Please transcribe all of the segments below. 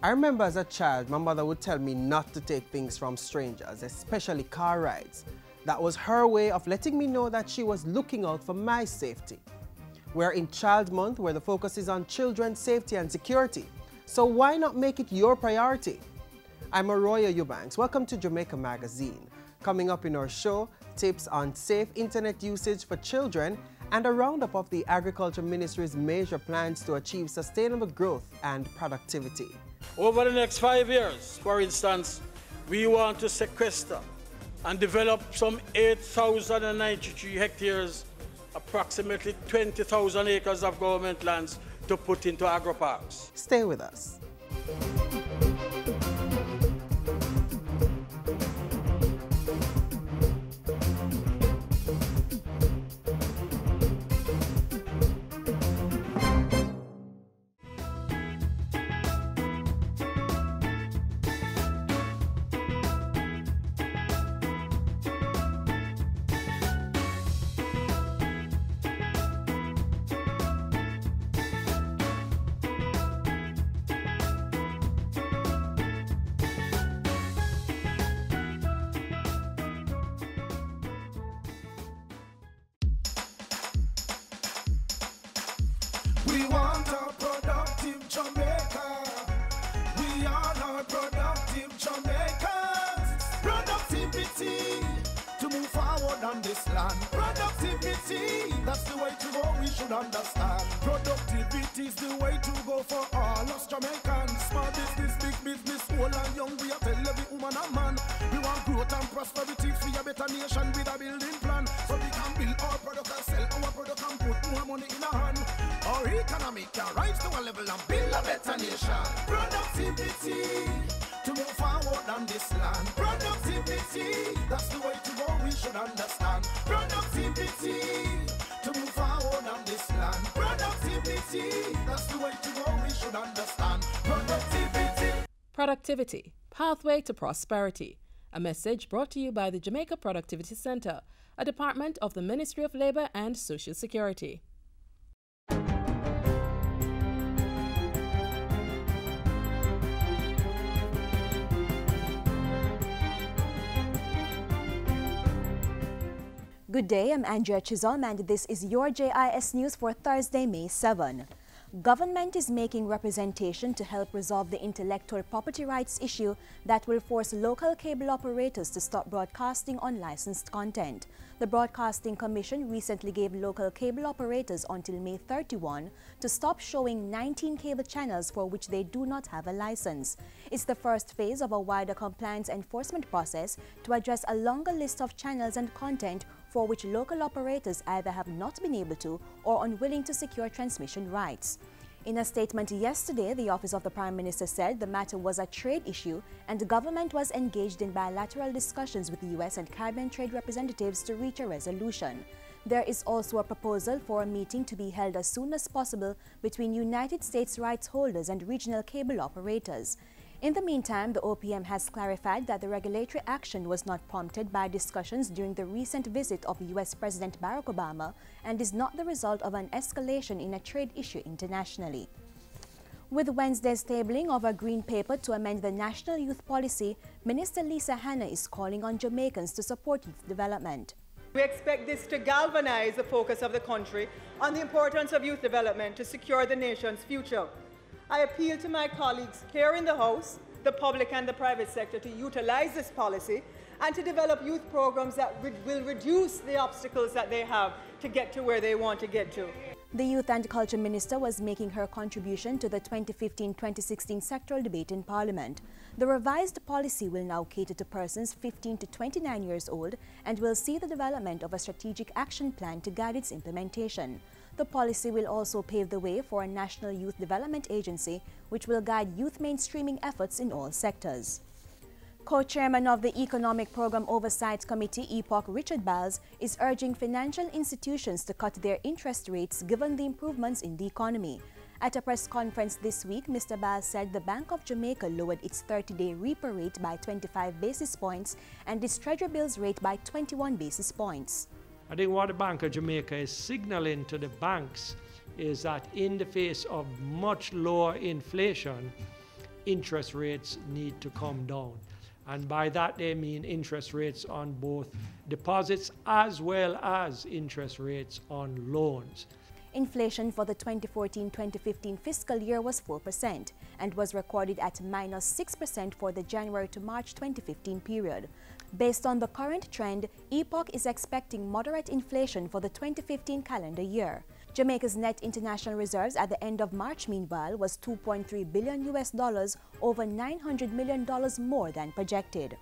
I remember as a child, my mother would tell me not to take things from strangers, especially car rides. That was her way of letting me know that she was looking out for my safety. We're in Child Month, where the focus is on children's safety and security. So why not make it your priority? I'm Arroyo Eubanks. Welcome to Jamaica Magazine. Coming up in our show, tips on safe internet usage for children and a roundup of the Agriculture Ministry's major plans to achieve sustainable growth and productivity. Over the next 5 years, for instance, we want to sequester and develop some 8,093 hectares, approximately 20,000 acres of government lands to put into agro-parks. Stay with us. We want a productive Jamaica. We are not productive Jamaicans. Productivity to move forward on this land. Productivity, that's the way to go, we should understand. Productivity is the way to go for all us Jamaicans. Small business, big business, old and young, we are tell every woman and man. We want growth and prosperity for a better nation with a building plan. So we can build our product and sell our product and put more money in our hand. Our economy can rise to a level and build a better nation. Productivity to move forward on this land. Productivity, that's the way to go, we should understand. Productivity to move forward on this land. Productivity, that's the way to go, we should understand. Productivity. Productivity, pathway to prosperity. A message brought to you by the Jamaica Productivity Center, a department of the Ministry of Labor and Social Security. Good day, I'm Andrea Chisholm and this is your JIS News for Thursday, May 7. Government is making representation to help resolve the intellectual property rights issue that will force local cable operators to stop broadcasting unlicensed content. The Broadcasting Commission recently gave local cable operators until May 31 to stop showing 19 cable channels for which they do not have a license. It's the first phase of a wider compliance enforcement process to address a longer list of channels and content for which local operators either have not been able to or unwilling to secure transmission rights. In a statement yesterday, the Office of the Prime Minister said the matter was a trade issue and the government was engaged in bilateral discussions with the U.S. and Caribbean trade representatives to reach a resolution. There is also a proposal for a meeting to be held as soon as possible between United States rights holders and regional cable operators. In the meantime, the OPM has clarified that the regulatory action was not prompted by discussions during the recent visit of U.S. President Barack Obama and is not the result of an escalation in a trade issue internationally. With Wednesday's tabling of a green paper to amend the National Youth Policy, Minister Lisa Hanna is calling on Jamaicans to support youth development. We expect this to galvanize the focus of the country on the importance of youth development to secure the nation's future. I appeal to my colleagues here in the House, the public and the private sector to utilize this policy and to develop youth programs that will reduce the obstacles that they have to get to where they want to get to. The Youth and Culture Minister was making her contribution to the 2015-2016 sectoral debate in Parliament. The revised policy will now cater to persons 15 to 29 years old and will see the development of a strategic action plan to guide its implementation. The policy will also pave the way for a National Youth Development Agency, which will guide youth mainstreaming efforts in all sectors. Co-chairman of the Economic Program Oversight Committee, EPOC, Richard Biles, is urging financial institutions to cut their interest rates given the improvements in the economy. At a press conference this week, Mr. Biles said the Bank of Jamaica lowered its 30-day repo rate by 25 basis points and its Treasury bills rate by 21 basis points. I think what the Bank of Jamaica is signaling to the banks is that in the face of much lower inflation, interest rates need to come down. And by that they mean interest rates on both deposits as well as interest rates on loans. Inflation for the 2014-2015 fiscal year was 4% and was recorded at -6% for the January to March 2015 period. Based on the current trend, EPOC is expecting moderate inflation for the 2015 calendar year. Jamaica's net international reserves at the end of March, meanwhile, was $2.3 billion, over $900 million more than projected.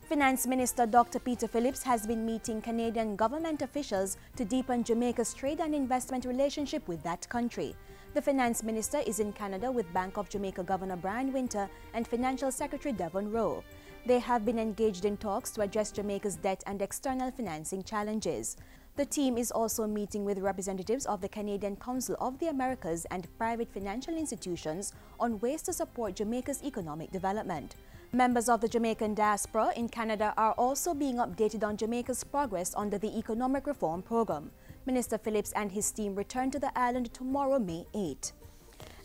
Finance Minister Dr. Peter Phillips has been meeting Canadian government officials to deepen Jamaica's trade and investment relationship with that country. The Finance Minister is in Canada with Bank of Jamaica Governor Brian Winter and Financial Secretary Devon Rowe. They have been engaged in talks to address Jamaica's debt and external financing challenges. The team is also meeting with representatives of the Canadian Council of the Americas and private financial institutions on ways to support Jamaica's economic development. Members of the Jamaican diaspora in Canada are also being updated on Jamaica's progress under the Economic Reform Program. Minister Phillips and his team return to the island tomorrow, May 8.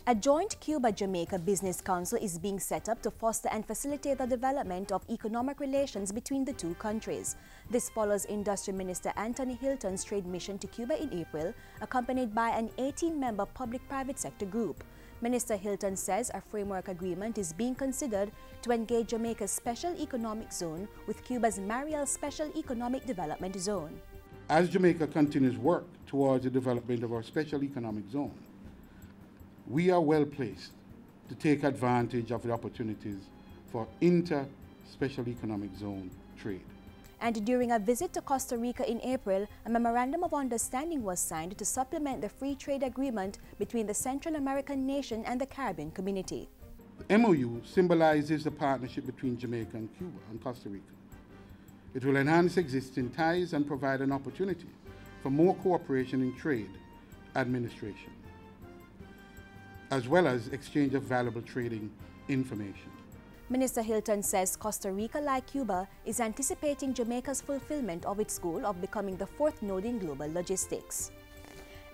A joint Cuba-Jamaica Business Council is being set up to foster and facilitate the development of economic relations between the two countries. This follows Industry Minister Anthony Hilton's trade mission to Cuba in April, accompanied by an 18-member public-private sector group. Minister Hilton says a framework agreement is being considered to engage Jamaica's Special Economic Zone with Cuba's Mariel Special Economic Development Zone. As Jamaica continues work towards the development of our Special Economic Zone, we are well placed to take advantage of the opportunities for inter-Special Economic Zone trade. And during a visit to Costa Rica in April, a memorandum of understanding was signed to supplement the free trade agreement between the Central American nation and the Caribbean community. The MOU symbolizes the partnership between Jamaica and Cuba and Costa Rica. It will enhance existing ties and provide an opportunity for more cooperation in trade administration, as well as exchange of valuable trading information. Minister Hilton says Costa Rica, like Cuba, is anticipating Jamaica's fulfillment of its goal of becoming the fourth node in global logistics.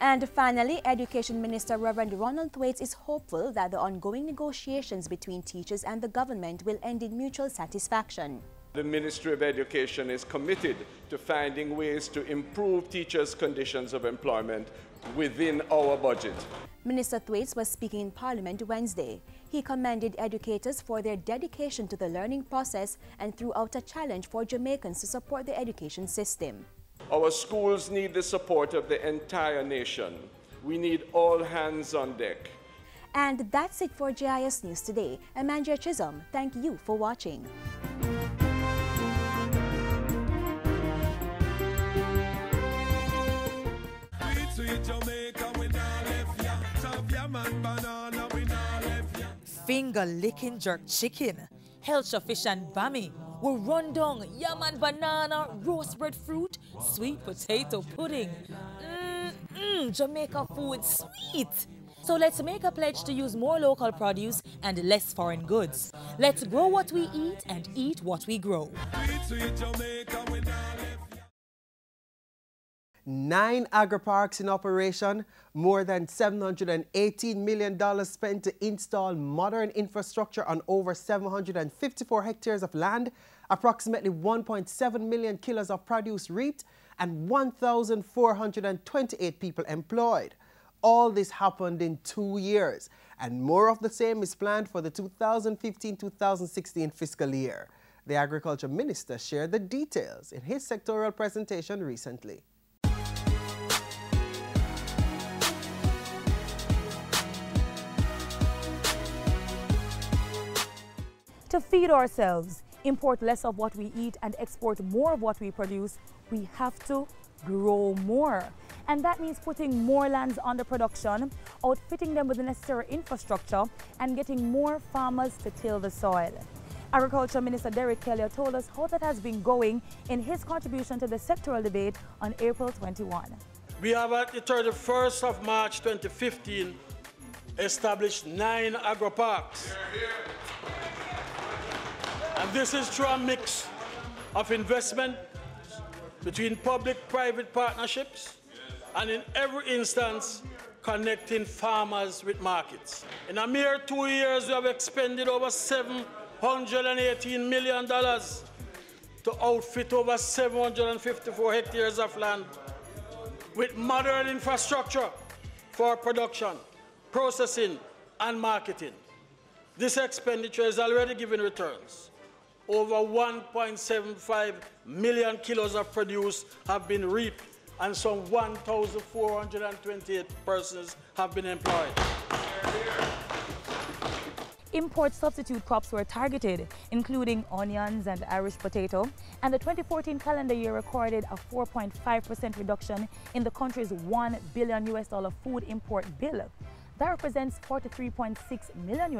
And finally, Education Minister Reverend Ronald Thwaites is hopeful that the ongoing negotiations between teachers and the government will end in mutual satisfaction. The Ministry of Education is committed to finding ways to improve teachers' conditions of employment within our budget. Minister Thwaites was speaking in Parliament Wednesday. He commended educators for their dedication to the learning process and threw out a challenge for Jamaicans to support the education system. Our schools need the support of the entire nation. We need all hands on deck. And that's it for JIS News today. I'm Andrea Chisholm. Thank you for watching. Finger-licking jerk chicken, Helcher fish and bami, will run down yam and banana, roast breadfruit, sweet potato pudding. Jamaica food sweet. So let's make a pledge to use more local produce and less foreign goods. Let's grow what we eat and eat what we grow. 9 agri-parks in operation, more than $718 million spent to install modern infrastructure on over 754 hectares of land, approximately 1.7 million kilos of produce reaped, and 1,428 people employed. All this happened in 2 years, and more of the same is planned for the 2015-2016 fiscal year. The Agriculture Minister shared the details in his sectoral presentation recently. To feed ourselves, import less of what we eat and export more of what we produce, we have to grow more. And that means putting more lands under production, outfitting them with the necessary infrastructure, and getting more farmers to till the soil. Agriculture Minister Derek Kelly told us how that has been going in his contribution to the sectoral debate on April 21. We have at the 31st of March 2015 established 9 agri-parks. And this is through a mix of investment between public-private partnerships, and in every instance, connecting farmers with markets. In a mere 2 years, we have expended over $718 million to outfit over 754 hectares of land with modern infrastructure for production, processing, and marketing. This expenditure is already giving returns. Over 1.75 million kilos of produce have been reaped, and some 1,428 persons have been employed. Import substitute crops were targeted, including onions and Irish potato, and the 2014 calendar year recorded a 4.5% reduction in the country's $1 billion food import bill. That represents $43.6 million,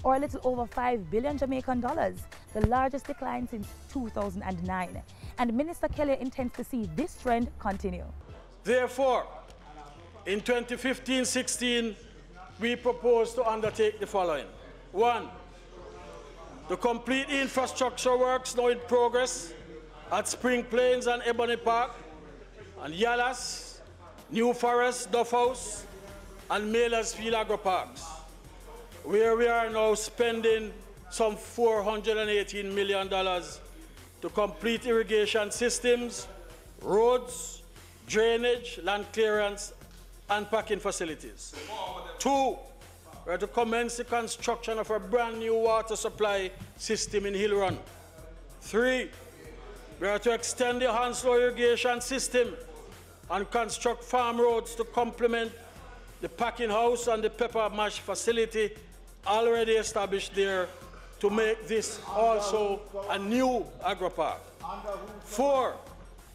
or a little over 5 billion Jamaican dollars, the largest decline since 2009. And Minister Kelly intends to see this trend continue. Therefore, in 2015-16, we propose to undertake the following. 1, to complete the infrastructure works now in progress at Spring Plains and Ebony Park, and Yalas, New Forest, Duff House, and Mailersfield Agro Parks, where we are now spending some $418 million to complete irrigation systems, roads, drainage, land clearance, and parking facilities. 2, we are to commence the construction of a brand new water supply system in Hill Run. 3, we are to extend the Hanslow irrigation system and construct farm roads to complement the packing house and the pepper mash facility already established there to make this also a new agro-park. 4,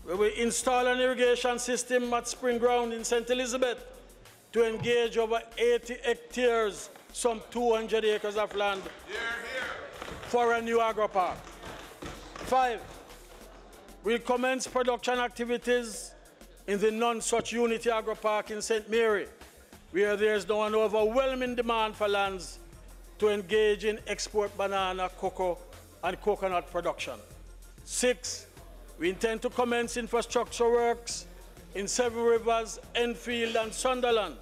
we will install an irrigation system at Spring Ground in St. Elizabeth to engage over 80 hectares, some 200 acres of land for a new agro-park. 5, we'll commence production activities in the non-such Unity Agro-Park in St. Mary, where there is now an overwhelming demand for lands to engage in export banana, cocoa, and coconut production. 6, we intend to commence infrastructure works in Seven Rivers, Enfield, and Sunderland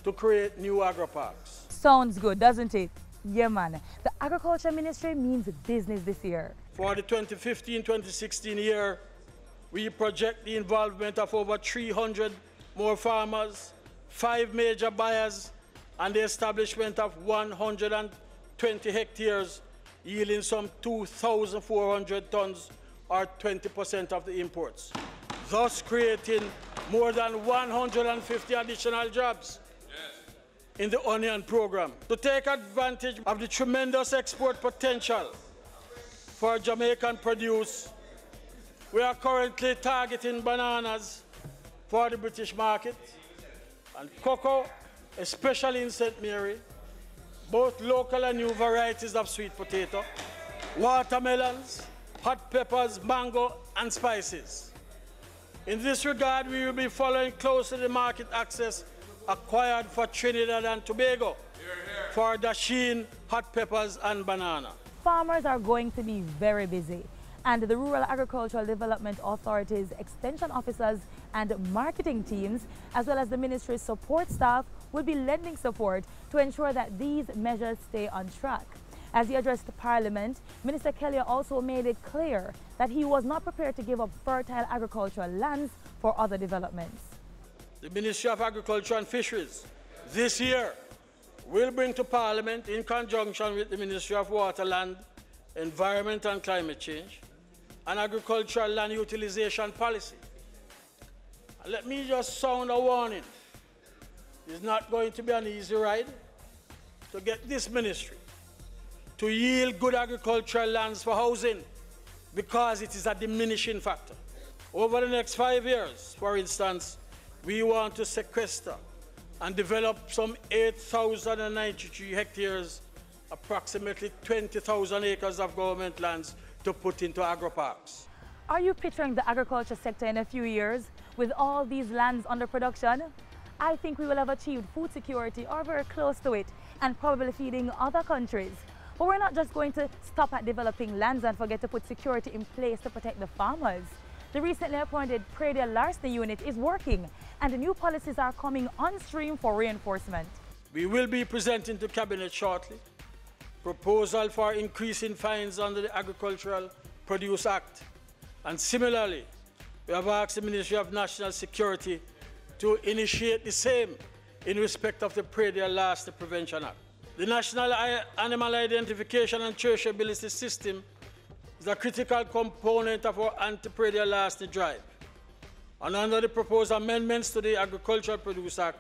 to create new agro-parks. Sounds good, doesn't it? Yeah, man. The Agriculture Ministry means business this year. For the 2015-2016 year, we project the involvement of over 300 more farmers, 5 major buyers, and the establishment of 120 hectares, yielding some 2,400 tons, or 20% of the imports, thus creating more than 150 additional jobs in the onion program. To take advantage of the tremendous export potential for Jamaican produce, we are currently targeting bananas for the British market and cocoa, especially in St. Mary, both local and new varieties of sweet potato, watermelons, hot peppers, mango, and spices. In this regard, we will be following closely the market access acquired for Trinidad and Tobago for dasheen, hot peppers, and banana. Farmers are going to be very busy, and the Rural Agricultural Development Authority's extension officers and marketing teams, as well as the ministry's support staff, will be lending support to ensure that these measures stay on track. As he addressed Parliament, Minister Kelly also made it clear that he was not prepared to give up fertile agricultural lands for other developments. The Ministry of Agriculture and Fisheries this year will bring to Parliament, in conjunction with the Ministry of Water, Land, Environment and Climate Change, an agricultural land utilization policy. And let me just sound a warning. It's not going to be an easy ride to get this ministry to yield good agricultural lands for housing, because it is a diminishing factor. Over the next 5 years, for instance, we want to sequester and develop some 8,093 hectares, approximately 20,000 acres of government lands to put into agro-parks. Are you picturing the agriculture sector in a few years with all these lands under production? I think we will have achieved food security or very close to it, and probably feeding other countries. But we're not just going to stop at developing lands and forget to put security in place to protect the farmers. The recently appointed Pradial Larceny Unit is working, and the new policies are coming on stream for reinforcement. We will be presenting to Cabinet shortly proposal for increasing fines under the Agricultural Produce Act. And similarly, we have asked the Ministry of National Security to initiate the same in respect of the Pradial Larceny Prevention Act. The National Animal Identification and Traceability System is a critical component of our anti-pradial larceny drive. And under the proposed amendments to the Agricultural Produce Act,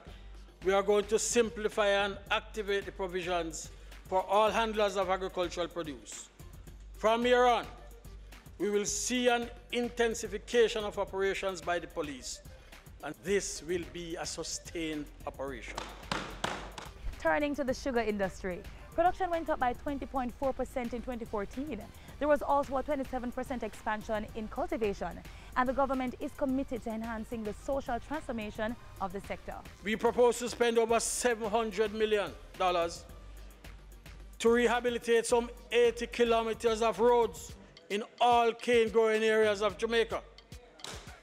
we are going to simplify and activate the provisions for all handlers of agricultural produce. From here on, we will see an intensification of operations by the police, and this will be a sustained operation. Turning to the sugar industry, production went up by 20.4% in 2014. There was also a 27% expansion in cultivation, and the government is committed to enhancing the social transformation of the sector. We propose to spend over $700 million to rehabilitate some 80 kilometers of roads in all cane-growing areas of Jamaica.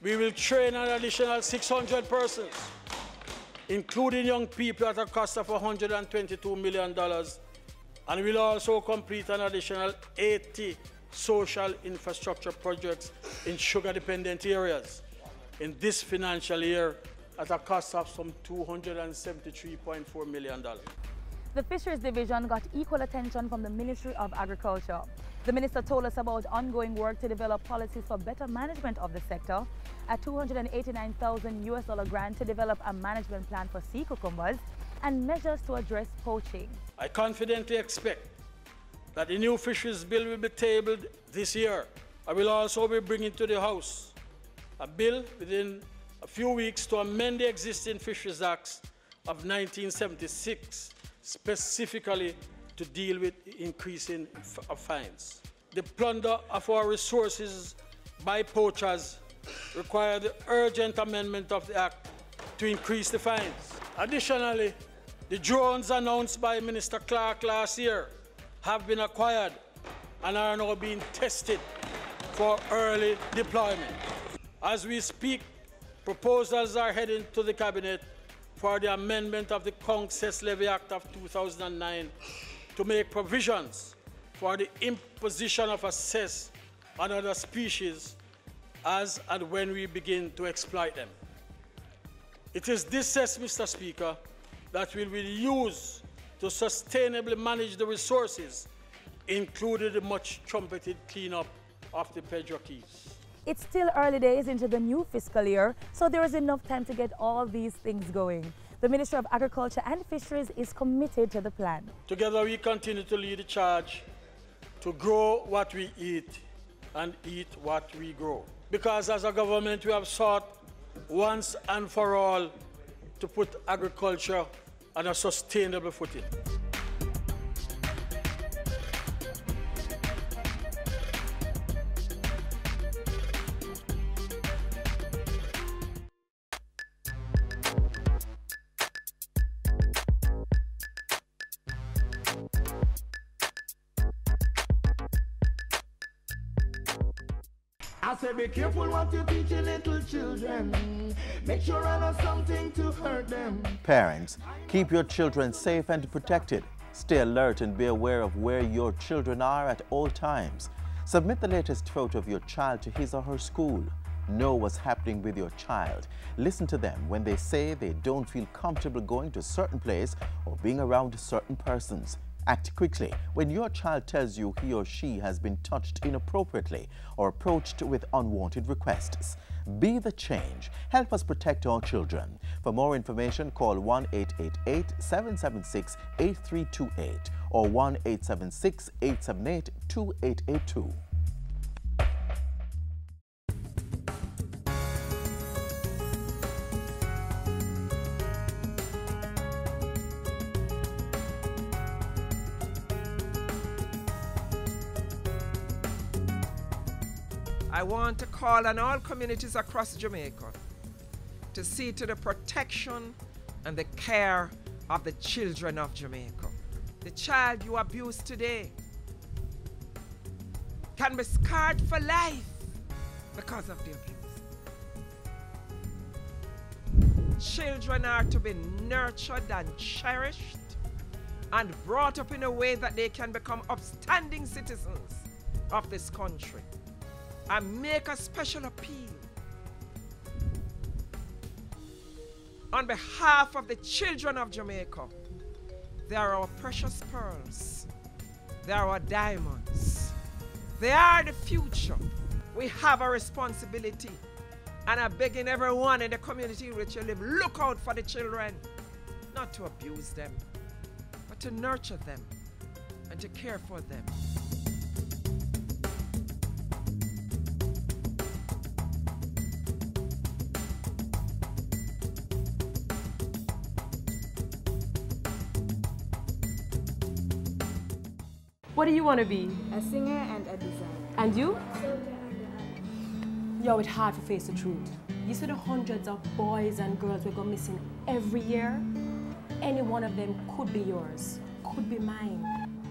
We will train an additional 600 persons, including young people, at a cost of $122 million. And we'll also complete an additional 80 social infrastructure projects in sugar-dependent areas in this financial year at a cost of some $273.4 million. The Fisheries Division got equal attention from the Ministry of Agriculture. The minister told us about ongoing work to develop policies for better management of the sector, a $289,000 grant to develop a management plan for sea cucumbers, and measures to address poaching. I confidently expect that the new fisheries bill will be tabled this year. I will also be bringing to the House a bill within a few weeks to amend the existing Fisheries Acts of 1976, specifically to deal with increasing of fines. The plunder of our resources by poachers require the urgent amendment of the Act to increase the fines. Additionally, the drones announced by Minister Clark last year have been acquired and are now being tested for early deployment. As we speak, proposals are heading to the Cabinet for the amendment of the Conch Cess Levy Act of 2009 to make provisions for the imposition of a cess on other species as and when we begin to exploit them. It is this cess, Mr. Speaker, that will be used to sustainably manage the resources, including the much trumpeted cleanup of the Pedro Keys. It's still early days into the new fiscal year, so there is enough time to get all these things going. The Ministry of Agriculture and Fisheries is committed to the plan. Together we continue to lead the charge to grow what we eat and eat what we grow. Because as a government we have sought once and for all to put agriculture on a sustainable footing. I say be careful what you teach your little children. Make sure I know something to hurt them. Parents, keep your children safe and protected. Stay alert and be aware of where your children are at all times. Submit the latest photo of your child to his or her school. Know what's happening with your child. Listen to them when they say they don't feel comfortable going to a certain place or being around certain persons. Act quickly when your child tells you he or she has been touched inappropriately or approached with unwanted requests. Be the change. Help us protect our children. For more information, call 1-888-776-8328 or 1-876-878-2882. I want to call on all communities across Jamaica to see to the protection and the care of the children of Jamaica. The child you abuse today can be scarred for life because of the abuse. Children are to be nurtured and cherished and brought up in a way that they can become upstanding citizens of this country. I make a special appeal on behalf of the children of Jamaica. They are our precious pearls. They are our diamonds. They are the future. We have a responsibility. And I'm begging everyone in the community in which you live, look out for the children. Not to abuse them, but to nurture them and to care for them. What do you want to be? A singer and a designer. And you? Yo, it's hard to face the truth. You see the hundreds of boys and girls we go missing every year? Any one of them could be yours, could be mine.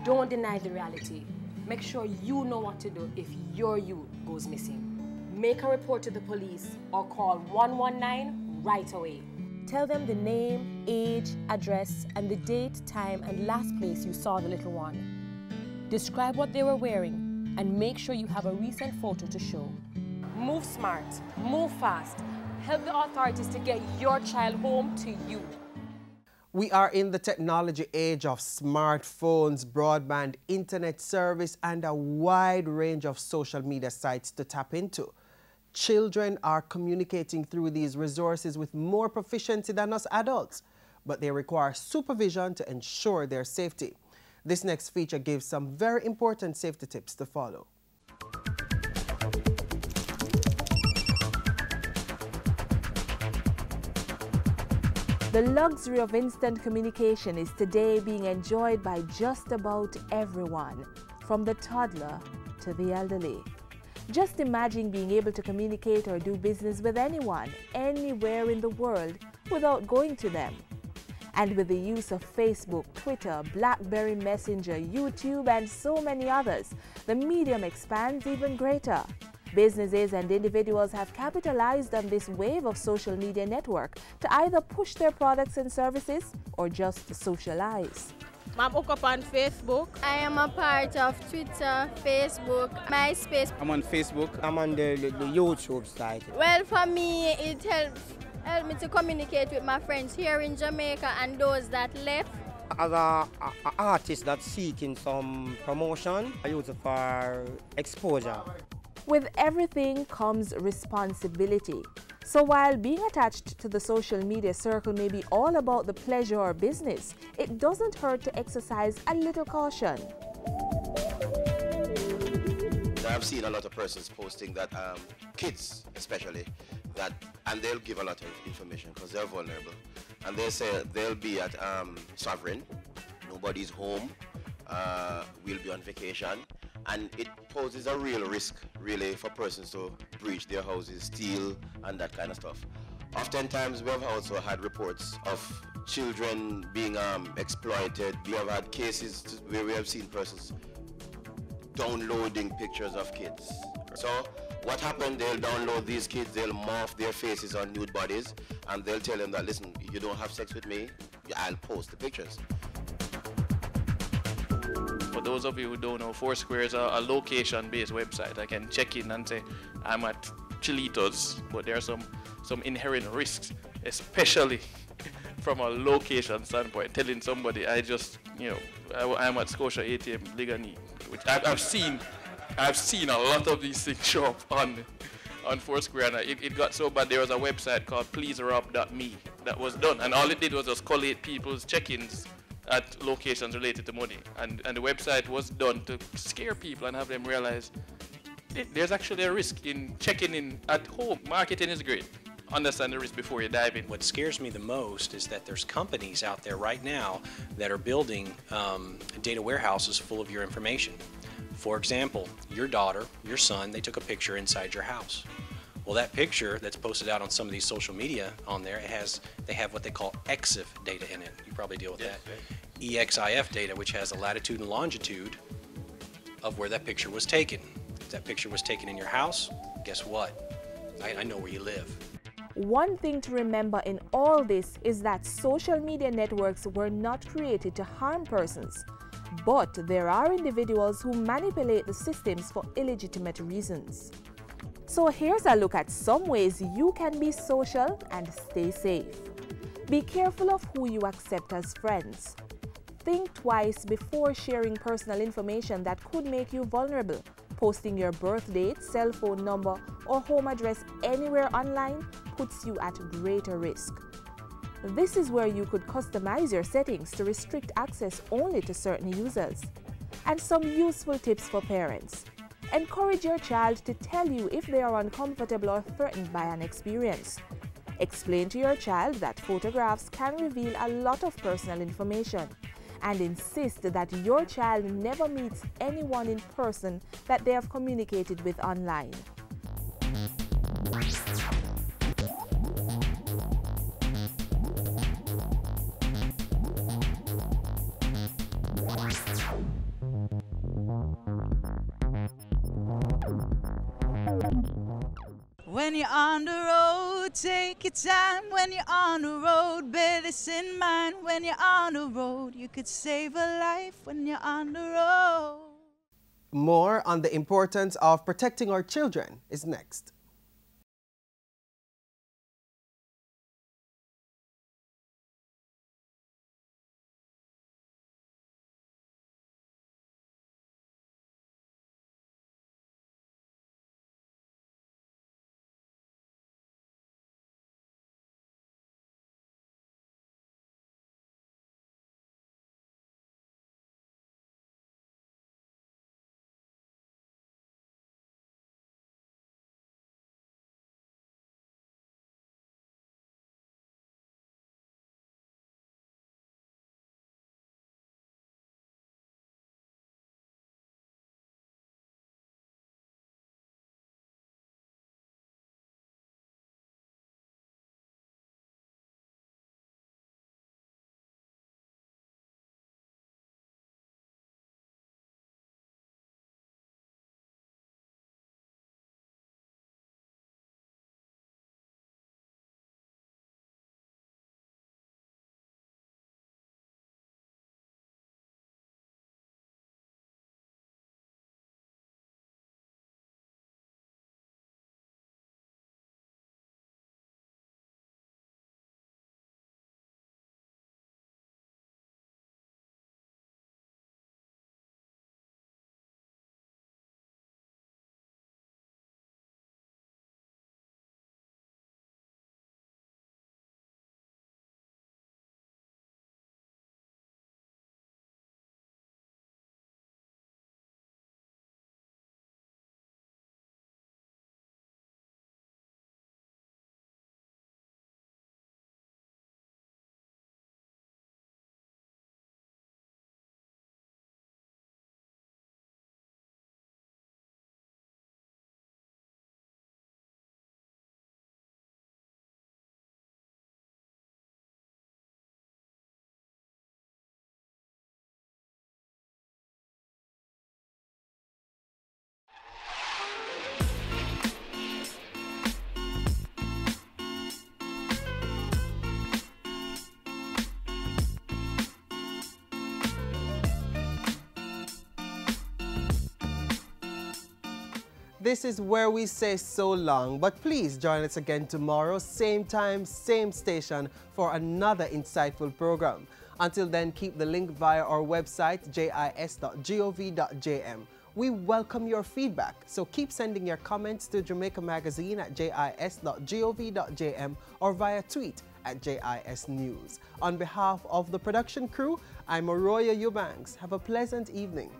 Don't deny the reality. Make sure you know what to do if your youth goes missing. Make a report to the police or call 119 right away. Tell them the name, age, address, and the date, time, and last place you saw the little one. Describe what they were wearing and make sure you have a recent photo to show. Move smart, move fast. Help the authorities to get your child home to you. We are in the technology age of smartphones, broadband, internet service, and a wide range of social media sites to tap into. Children are communicating through these resources with more proficiency than us adults, but they require supervision to ensure their safety. This next feature gives some very important safety tips to follow. The luxury of instant communication is today being enjoyed by just about everyone, from the toddler to the elderly. Just imagine being able to communicate or do business with anyone, anywhere in the world, without going to them. And with the use of Facebook, Twitter, BlackBerry Messenger, YouTube, and so many others, the medium expands even greater. Businesses and individuals have capitalized on this wave of social media network to either push their products and services or just to socialize. I'm hooked up on Facebook. I am a part of Twitter, Facebook, MySpace. I'm on Facebook. I'm on the YouTube site. Well, for me, it helped me to communicate with my friends here in Jamaica and those that left. As an artist that's seeking some promotion, I use it for exposure. With everything comes responsibility. So while being attached to the social media circle may be all about the pleasure or business, it doesn't hurt to exercise a little caution. I've seen a lot of persons posting that, kids especially, and they'll give a lot of information because they're vulnerable. And they say they'll be at Sovereign, nobody's home, we'll be on vacation. And it poses a real risk, really, for persons to breach their houses, steal, and that kind of stuff. Oftentimes, we have also had reports of children being exploited. We have had cases where we have seen persons downloading pictures of kids. So what happened, they'll download these kids, they'll morph their faces on nude bodies, and they'll tell them that, listen, you don't have sex with me, I'll post the pictures. For those of you who don't know, Foursquare is a location-based website. I can check in and say, I'm at Chilitos, but there are some inherent risks, especially from a location standpoint. Telling somebody, I'm at Scotia ATM, Ligani, which I've seen a lot of these things show up on Foursquare, and it got so bad. There was a website called pleaserob.me that was done, and all it did was just collate people's check-ins at locations related to money, and the website was done to scare people and have them realize there's actually a risk in checking in at home. Marketing is great. Understand the risk before you dive in. What scares me the most is that there's companies out there right now that are building data warehouses full of your information. For example, your daughter, your son, they took a picture inside your house. Well, that picture that's posted out on some of these social media on there, they have what they call EXIF data in it. You probably deal with that. EXIF data, which has the latitude and longitude of where that picture was taken. If that picture was taken in your house, guess what? I know where you live. One thing to remember in all this is that social media networks were not created to harm persons, but there are individuals who manipulate the systems for illegitimate reasons. So here's a look at some ways you can be social and stay safe. Be careful of who you accept as friends. Think twice before sharing personal information that could make you vulnerable. Posting your birth date, cell phone number, or home address anywhere online puts you at greater risk. This is where you could customize your settings to restrict access only to certain users. And some useful tips for parents. Encourage your child to tell you if they are uncomfortable or threatened by an experience. Explain to your child that photographs can reveal a lot of personal information, and insist that your child never meets anyone in person that they have communicated with online. When you're on the road, take your time. When you're on the road, bear this in mind. When you're on the road, you could save a life when you're on the road. More on the importance of protecting our children is next. This is where we say so long, but please join us again tomorrow, same time, same station, for another insightful program. Until then, keep the link via our website, jis.gov.jm. We welcome your feedback, so keep sending your comments to Jamaica Magazine at jis.gov.jm or via tweet at JISnews. On behalf of the production crew, I'm Arroyo Eubanks. Have a pleasant evening.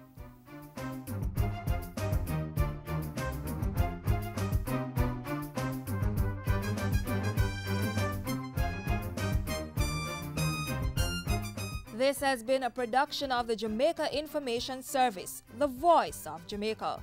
This has been a production of the Jamaica Information Service, the voice of Jamaica.